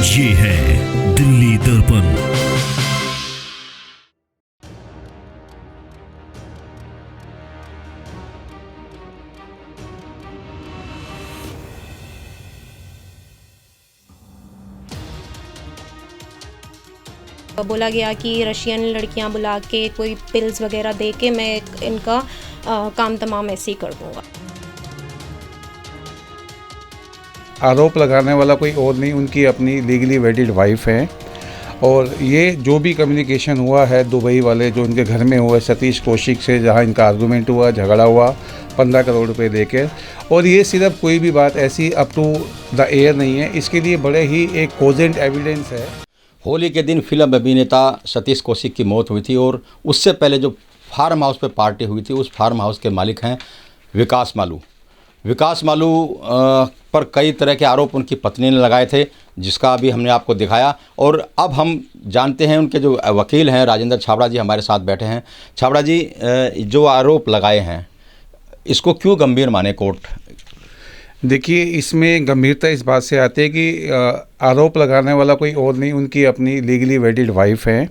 ये है दिल्ली दर्पण। बोला गया कि रशियन लड़कियां बुला के कोई पिल्स वगैरह दे के मैं इनका काम तमाम ऐसे ही कर दूंगा। आरोप लगाने वाला कोई और नहीं, उनकी अपनी लीगली वेडिड वाइफ है। और ये जो भी कम्युनिकेशन हुआ है दुबई वाले जो उनके घर में हुआ है सतीश कौशिक से, जहां इनका आर्गूमेंट हुआ, झगड़ा हुआ 15 करोड़ रुपए देकर, और ये सिर्फ कोई भी बात ऐसी अप टू द एयर नहीं है, इसके लिए बड़े ही एक कोजेंट एविडेंस है। होली के दिन फिल्म अभिनेता सतीश कौशिक की मौत हुई थी और उससे पहले जो फार्म हाउस पे पार्टी हुई थी उस फार्म हाउस के मालिक हैं विकास मालू। विकास मालू पर कई तरह के आरोप उनकी पत्नी ने लगाए थे, जिसका अभी हमने आपको दिखाया। और अब हम जानते हैं उनके जो वकील हैं राजेंद्र छाबड़ा जी हमारे साथ बैठे हैं। छाबड़ा जी, जो आरोप लगाए हैं इसको क्यों गंभीर माने कोर्ट? देखिए, इसमें गंभीरता इस बात से आती है कि आरोप लगाने वाला कोई और नहीं, उनकी अपनी लीगली वेडिड वाइफ है।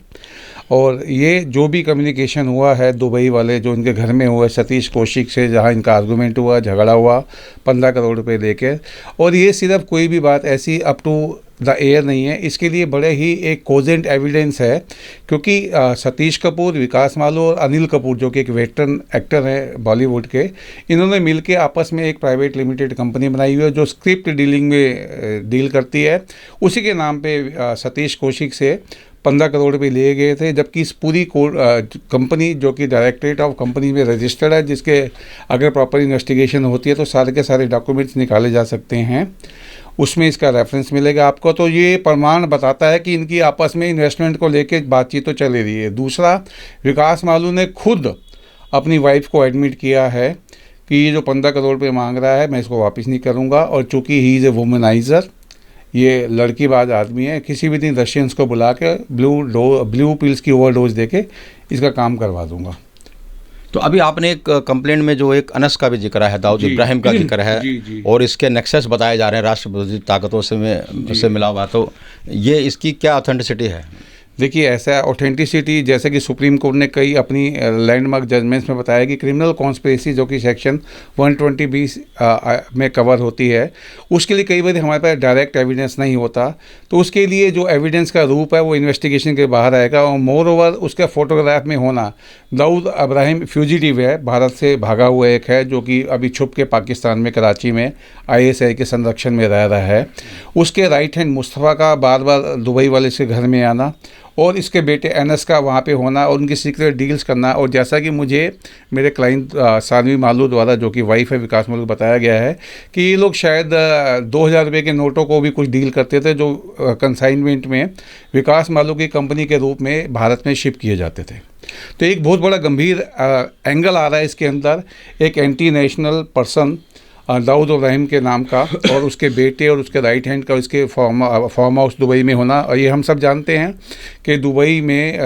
और ये जो भी कम्युनिकेशन हुआ है दुबई वाले जो उनके घर में हुआ है सतीश कौशिक से, जहां इनका आर्गूमेंट हुआ, झगड़ा हुआ 15 करोड़ रुपए देकर, और ये सिर्फ कोई भी बात ऐसी अप टू द एयर नहीं है, इसके लिए बड़े ही एक कोजेंट एविडेंस है। क्योंकि सतीश कपूर, विकास मालू और अनिल कपूर जो कि एक वेटरन एक्टर हैं बॉलीवुड के, इन्होंने मिलके आपस में एक प्राइवेट लिमिटेड कंपनी बनाई हुई है जो स्क्रिप्ट डीलिंग में डील करती है। उसी के नाम पे सतीश कौशिक से 15 करोड़ रुपये लिए गए थे, जबकि इस पूरी कंपनी जो कि डायरेक्टरेट ऑफ कंपनी में रजिस्टर्ड है, जिसके अगर प्रॉपर इन्वेस्टिगेशन होती है तो सारे के सारे डॉक्यूमेंट्स निकाले जा सकते हैं, उसमें इसका रेफरेंस मिलेगा आपको। तो ये प्रमाण बताता है कि इनकी आपस में इन्वेस्टमेंट को लेके बातचीत तो चल रही है। दूसरा, विकास मालू ने खुद अपनी वाइफ को एडमिट किया है कि ये जो 15 करोड़ रुपये मांग रहा है मैं इसको वापस नहीं करूँगा, और चूँकि ही इज़ ए वुमनाइज़र, ये लड़कीबाज आदमी है, किसी भी दिन रशियंस को बुला के ब्लू पिल्स की ओवरडोज देके इसका काम करवा दूंगा। तो अभी आपने एक कंप्लेंट में जो एक अनस का भी जिक्र है, दाऊद इब्राहिम का जिक्र है, जी। और इसके नेक्सस बताए जा रहे हैं राष्ट्र विरोधी ताकतों से मिला हुआ, तो ये इसकी क्या ऑथेंटिसिटी है? देखिए, ऐसा ऑथेंटिसिटी जैसे कि सुप्रीम कोर्ट ने कई अपनी लैंडमार्क जजमेंट्स में बताया कि क्रिमिनल कॉन्स्पिरेसी जो कि सेक्शन 120B में कवर होती है, उसके लिए कई बार हमारे पास डायरेक्ट एविडेंस नहीं होता, तो उसके लिए जो एविडेंस का रूप है वो इन्वेस्टिगेशन के बाहर आएगा। और मोर ओवर उसका फोटोग्राफ में होना, दाऊद इब्राहिम फ्यूजिटिव है, भारत से भागा हुआ एक है जो कि अभी छुप के पाकिस्तान में कराची में ISI के संरक्षण में रह रहा है। उसके राइट हैंड मुस्तफ़ा का बार बार दुबई वाले से घर में आना, और इसके बेटे अनस का वहाँ पे होना और उनकी सीक्रेट डील्स करना। और जैसा कि मुझे मेरे क्लाइंट सानवी मालू द्वारा, जो कि वाइफ है विकास मालू, बताया गया है कि ये लोग शायद 2000 रुपये के नोटों को भी कुछ डील करते थे जो कंसाइनमेंट में विकास मालू की कंपनी के रूप में भारत में शिप किए जाते थे। तो एक बहुत बड़ा गंभीर एंगल आ रहा है इसके अंदर, एक anti national person Dawood Ibrahim के नाम का, और उसके बेटे और उसके राइट हैंड का उसके फार्म हाउस दुबई में होना। और ये हम सब जानते हैं कि दुबई में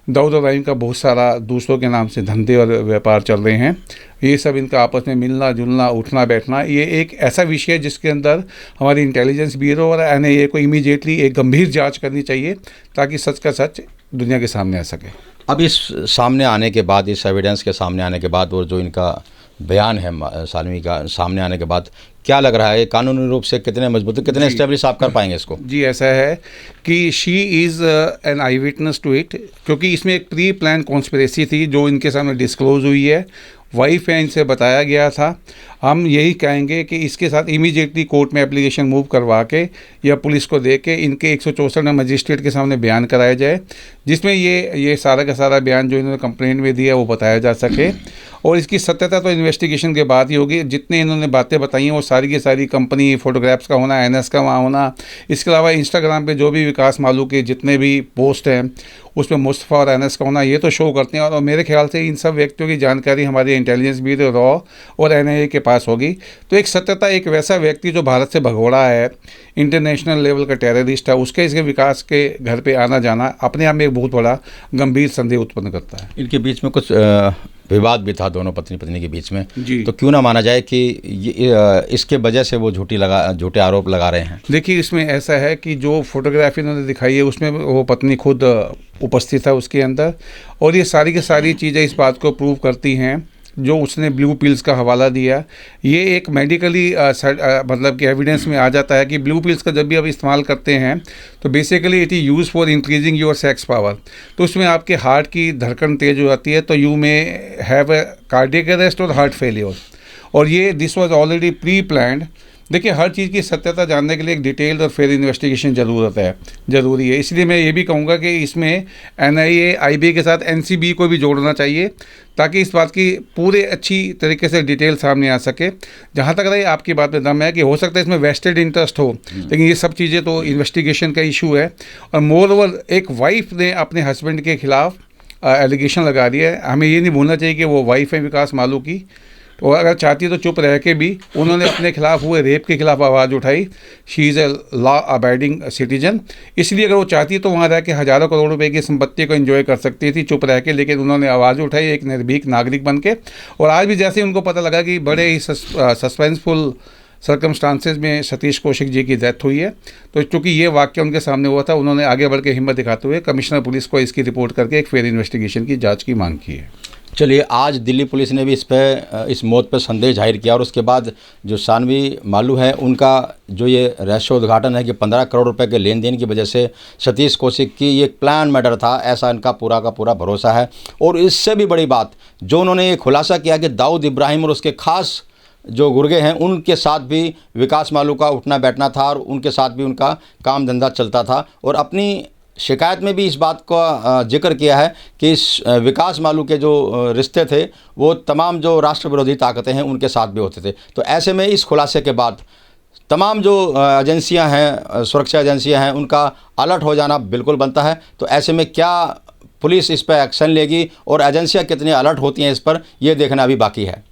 दाऊद इब्राहिम का बहुत सारा दूसरों के नाम से धंधे और व्यापार चल रहे हैं। ये सब इनका आपस में मिलना जुलना, उठना बैठना, ये एक ऐसा विषय है जिसके अंदर हमारी इंटेलिजेंस ब्यूरो और NIA को इमीडिएटली एक गंभीर जांच करनी चाहिए ताकि सच का सच दुनिया के सामने आ सके। अब इस सामने आने के बाद, इस एविडेंस के सामने आने के बाद, और जो इनका बयान है सानवी का सामने आने के बाद, क्या लग रहा है कानूनी रूप से कितने मजबूत, कितने एस्टेब्लिश आप कर पाएंगे इसको? जी, ऐसा है कि she is an eyewitness to it, क्योंकि इसमें एक प्री प्लान कॉन्स्पिरेसी थी जो इनके सामने डिस्क्लोज हुई है। वाइफ है, इनसे बताया गया था। हम यही कहेंगे कि इसके साथ इमीडिएटली कोर्ट में एप्लीकेशन मूव करवा के या पुलिस को दे के इनके 164 मजिस्ट्रेट के सामने बयान कराया जाए, जिसमें ये सारा का सारा बयान जो इन्होंने कंप्लेंट में दिया वो बताया जा सके। और इसकी सत्यता तो इन्वेस्टिगेशन के बाद ही होगी। जितने इन्होंने बातें बताई हैं वो सारी की सारी कंपनी फोटोग्राफ्स का होना, NS का वहाँ होना, इसके अलावा इंस्टाग्राम पे जो भी विकास मालू के जितने भी पोस्ट हैं उसमें मुस्तफ़ा और NS का होना, ये तो शो करते हैं। और मेरे ख्याल से इन सब व्यक्तियों की जानकारी हमारी इंटेलिजेंस ब्यूरो रॉ और NIA के पास होगी। तो एक सत्यता, एक वैसा व्यक्ति जो भारत से भगोड़ा है, इंटरनेशनल लेवल का टेररिस्ट है, उसके इसके विकास के घर पे आना जाना अपने आप में एक बहुत बड़ा गंभीर संदेह उत्पन्न करता है। इनके बीच में कुछ विवाद भी था दोनों पत्नी पत्नी के बीच में, जी। तो क्यों ना माना जाए कि इसके वजह से वो झूठे आरोप लगा रहे हैं। देखिए, इसमें ऐसा है कि जो फोटोग्राफी उन्होंने दिखाई है उसमें वो पत्नी खुद उपस्थित है उसके अंदर, और ये सारी की सारी चीज़ें इस बात को प्रूव करती हैं। जो उसने ब्लू पिल्स का हवाला दिया, ये एक मेडिकली मतलब कि एविडेंस में आ जाता है कि ब्लू पिल्स का जब भी आप इस्तेमाल करते हैं तो basically it is use for increasing your sex power. तो उसमें आपके हार्ट की धड़कन तेज़ हो जाती है, तो यू में हैव ए कार्डियक अरेस्ट और हार्ट फेलियर, और ये this was already pre planned. देखिए, हर चीज़ की सत्यता जानने के लिए एक डिटेल्ड और फेयर इन्वेस्टिगेशन ज़रूरी है। इसलिए मैं ये भी कहूँगा कि इसमें NIA, IB के साथ NCB को भी जोड़ना चाहिए, ताकि इस बात की पूरे अच्छी तरीके से डिटेल सामने आ सके। जहाँ तक रही आपकी बात में दम है कि हो सकता है इसमें वेस्टेड इंटरेस्ट हो, लेकिन ये सब चीज़ें तो इन्वेस्टिगेशन का इशू है। और मोर ओवर, एक वाइफ ने अपने हस्बैंड के खिलाफ एलिगेशन लगा दिया है। हमें ये नहीं भूलना चाहिए कि वो वाइफ है विकास मालू की, और अगर चाहती तो चुप रह के भी उन्होंने अपने खिलाफ हुए रेप के खिलाफ आवाज़ उठाई। She is a law abiding citizen, इसलिए अगर वो चाहती तो वहाँ रह के हज़ारों करोड़ रुपए की संपत्ति को एंजॉय कर सकती थी चुप रह के, लेकिन उन्होंने आवाज़ उठाई एक निर्भीक नागरिक बन के। और आज भी जैसे उनको पता लगा कि बड़े ही सस्पेंसफुल सर्कमस्टांसेस में सतीश कौशिक जी की डेथ हुई है, तो चूँकि ये वाक्य उनके सामने हुआ था, उन्होंने आगे बढ़ के हिम्मत दिखाते हुए कमिश्नर पुलिस को इसकी रिपोर्ट करके एक फेयर इन्वेस्टिगेशन की जाँच की मांग की है। चलिए, आज दिल्ली पुलिस ने भी इस मौत पर संदेह जाहिर किया, और उसके बाद जो सानवी मालू है उनका जो ये रहस्य उद्घाटन है कि 15 करोड़ रुपए के लेन देन की वजह से सतीश कौशिक की ये प्लान मैटर था, ऐसा इनका पूरा का पूरा भरोसा है। और इससे भी बड़ी बात जो उन्होंने ये खुलासा किया कि दाऊद इब्राहिम और उसके खास जो गुर्गे हैं उनके साथ भी विकास मालू का उठना बैठना था, और उनके साथ भी उनका काम धंधा चलता था। और अपनी शिकायत में भी इस बात का जिक्र किया है कि इस विकास मालू के जो रिश्ते थे वो तमाम जो राष्ट्र विरोधी ताकतें हैं उनके साथ भी होते थे। तो ऐसे में इस खुलासे के बाद तमाम जो एजेंसियां हैं, सुरक्षा एजेंसियां हैं, उनका अलर्ट हो जाना बिल्कुल बनता है। तो ऐसे में क्या पुलिस इस पर एक्शन लेगी और एजेंसियां कितनी अलर्ट होती हैं इस पर, यह देखना अभी बाकी है।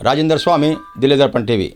राजेंद्र स्वामी, दिल्ली दर्पण TV।